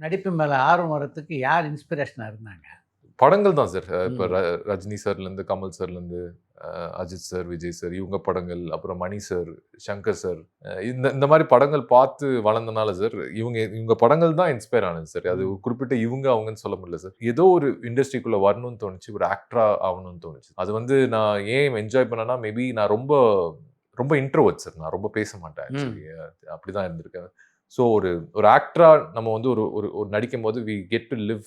நடிப்பு மேல ஆர்வம் வரதுக்கு யார் இன்ஸ்பிரேஷனா இருந்தாங்க? படங்கள் தான் சார். இப்ப ம். ரஜினி சார்லேருந்து, கமல் சார்லேருந்து, அஜித் சார், விஜய் சார் இவங்க படங்கள், அப்புறம் மணி சார், சங்கர் சார் இந்த இந்த மாரி படங்கள் பார்த்து வளர்ந்தனால சார், இவங்க இவங்க படங்கள் தான் இன்ஸ்பயர் ஆனது சார். அது ம். குறிப்பிட்ட இவங்க, அவங்கன்னு சொல்ல முடியல சார். ஏதோ ஒரு இண்டஸ்ட்ரிக்குள்ள வரணும்னு தோணுச்சு. ஒரு ஆக்டரா ஆவணும்னு தோணுச்சு. அது வந்து நான் ஏன் என்ஜாய் பண்ணேன்னா, மேபி நான் ரொம்ப ரொம்ப இன்ட்ரோவர்ட் சார். நான் ரொம்ப பேச மாட்டேன் ஆக்சுவலி. ம். அப்படிதான் இருந்திருக்கேன். ஸோ ஒரு ஒரு ஆக்டரா நம்ம வந்து ஒரு ஒரு ஒரு நடிக்கும்போது we get to live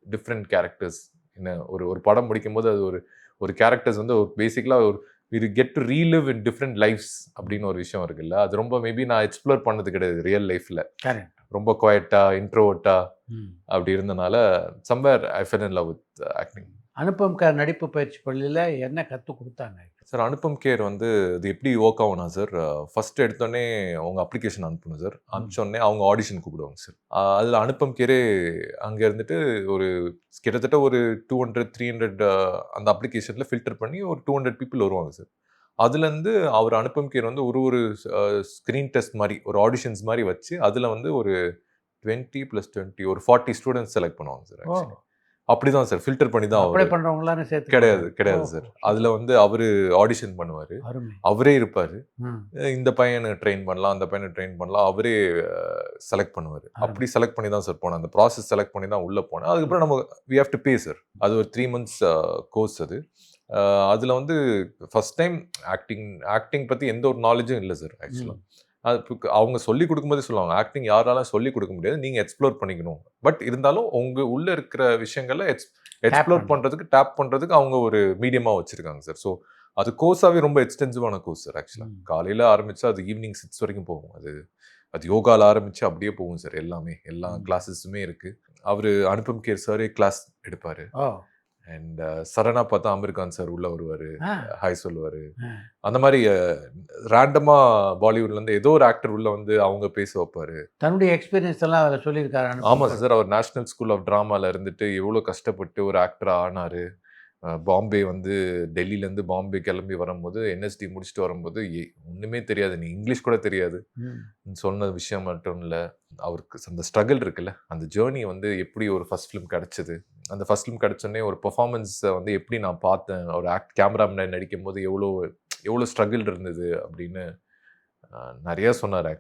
different characters. என்ன ஒரு ஒரு படம் முடிக்கும்போது அது ஒரு ஒரு கேரக்டர்ஸ் வந்து ஒரு பேசிக்கலா ஒரு we get to relive in different lifes அப்படின்னு ஒரு விஷயம் இருக்குல்ல. அது ரொம்ப மேபி நான் எக்ஸ்ப்ளோர் பண்ணது கிடையாது ரியல் லைஃப்ல. கரெக்ட். ரொம்ப குவைட்டா, இன்ட்ரோவர்ட்டா ம். அப்படி இருந்தனால somewhere I fell in love with acting. Anupam Kher நடிப்பு பயிற்சி பள்ளியில என்ன கத்துக் குடுத்தாங்க? சார் அனுபம் கேர் வந்து அது எப்படி ஒர்க் ஆகும்னா சார், ஃபர்ஸ்ட் எடுத்தோடனே அவங்க அப்ளிகேஷன் அனுப்பணும் சார். ம். அனுப்பிச்சோடனே அவங்க ஆடிஷன் கூப்பிடுவாங்க சார். அதில் அனுப்பம் கேரே அங்கே இருந்துட்டு ஒரு கிட்டத்தட்ட ஒரு 200, 300 அந்த அப்ளிகேஷனில் ஃபில்டர் பண்ணி ஒரு 200 பீப்புள் வருவாங்க சார். அதுலேருந்து அவர் அனுப்பம் கேர் வந்து ஒரு ஒரு ஸ்க்ரீன் டெஸ்ட் மாதிரி ஒரு ஆடிஷன்ஸ் மாதிரி வச்சு அதில் வந்து ஒரு 20 + 20 ஒரு 40 ஸ்டூடெண்ட்ஸ் செலக்ட் பண்ணுவாங்க சார் ஓ! ஆக்சுவலி. அப்படிதான் சார் ஃபில்டர் பண்ணி தான் அப்ளை அவரு. பண்றவங்களான்னு கிடையாது, சேர்த்துக்குவாங்க. கிடையாது ஓஹோ! சார். அதுல சூப்பர். வந்து அவரு ஆடிஷன் பண்ணுவாரு. அருமை. அவரே இருப்பாரு. ம். இந்த பையன ட்ரெயின் பண்ணலாம், அந்த பையன ட்ரெயின் பண்ணலாம். அவரே செலக்ட் பண்ணுவாரு. அருமை. அப்படி செலக்ட் பண்ணி தான் சார் போனேன். அந்த ப்ராசஸ் செலக்ட் பண்ணி தான் உள்ள போனேன். ம். அதுக்கப்புறம் நம்ம we have to pay sir. அது ஒரு 3 மந்த்ஸ் கோர்ஸ் அது. அதுல வந்து ஃபர்ஸ்ட் டைம் ஆக்டிங் ஆக்டிங் பத்தி எந்த ஒரு நாலேட்ஜும் இல்ல சார் ஆக்சுவலா. ம். அது அவங்க சொல்லிக் குடுக்கும்போதே சொல்லுவாங்க. ஆக்டிங் யாராலும் சொல்லிக் குடுக்க முடியாது. நீங்க எக்ஸ்ப்ளோர் பண்ணிக்கணும். பட் இருந்தாலும் உங்க உள்ள இருக்கிற விஷயங்கள டேப் எக்ஸ்ப்ளோர் பண்றது. பண்றதுக்கு, டேப் பண்றதுக்கு அவங்க ஒரு மீடியமா வச்சிருக்காங்க சார். ஸோ அது கோர்ஸாவே ரொம்ப எக்ஸ்டென்சிவான கோர்ஸ் சார் ஆக்சுவலா. ம். காலையில ஆரம்பிச்சா அது ஈவினிங் 6 வரைக்கும் போகும். அது அது யோகால ஆரம்பிச்சு அப்படியே போகும் சார் எல்லாமே. எல்லா ம். கிளாஸஸுமே இருக்கு. அவரு அனுபம் கேர் சாரே கிளாஸ் எடுப்பாரு. ஓ! அண்ட் சடனா பார்த்தா அமீர் கான் சார் உள்ள வருவாரு. ஆ. ஹாய் சொல்லுவாரு. ஆ. அந்த மாரி ரேண்டமா பாலிவுட்லேருந்து ஏதோ ஒரு ஆக்டர் உள்ள வந்து அவங்க பேச வைப்பாரு. தன்னுடைய எக்ஸ்பீரியன்ஸ் எல்லாம் அதில சொல்லியிருக்காரு ஆமா அனுபம். சார். அவர் நேஷனல் ஸ்கூல் ஆஃப் டிராமால இருந்துட்டு எவ்வளோ கஷ்டப்பட்டு ஒரு ஆக்டரா ஆனாரு. பாம்பே வந்து டெல்லிலேருந்து பாம்பே கிளம்பி வரும்போது, என்எஸ்டி முடிச்சுட்டு வரும்போது, ஒண்ணுமே தெரியாது. நீ இங்கிலீஷ் கூட தெரியாது. ம். சொன்ன விஷயம் மட்டும் இல்ல. அவருக்கு அந்த ஸ்ட்ரகிள் இருக்குல்ல, அந்த ஜர்னி வந்து எப்படி ஒரு ஃபர்ஸ்ட் ஃபிலிம் கிடைச்சது. அந்த ஃபர்ஸ்ட் ஃபிலிம் கிடைச்சோனே ஒரு பெர்ஃபார்மன்ஸ வந்து எப்படி நான் பார்த்தேன். ஒரு கேமரா முன்னாடி நடிக்கும்போது எவ்வளோ எவ்வளோ ஸ்ட்ரகிள் இருந்தது அப்படின்னு நெறைய சொன்னாரு.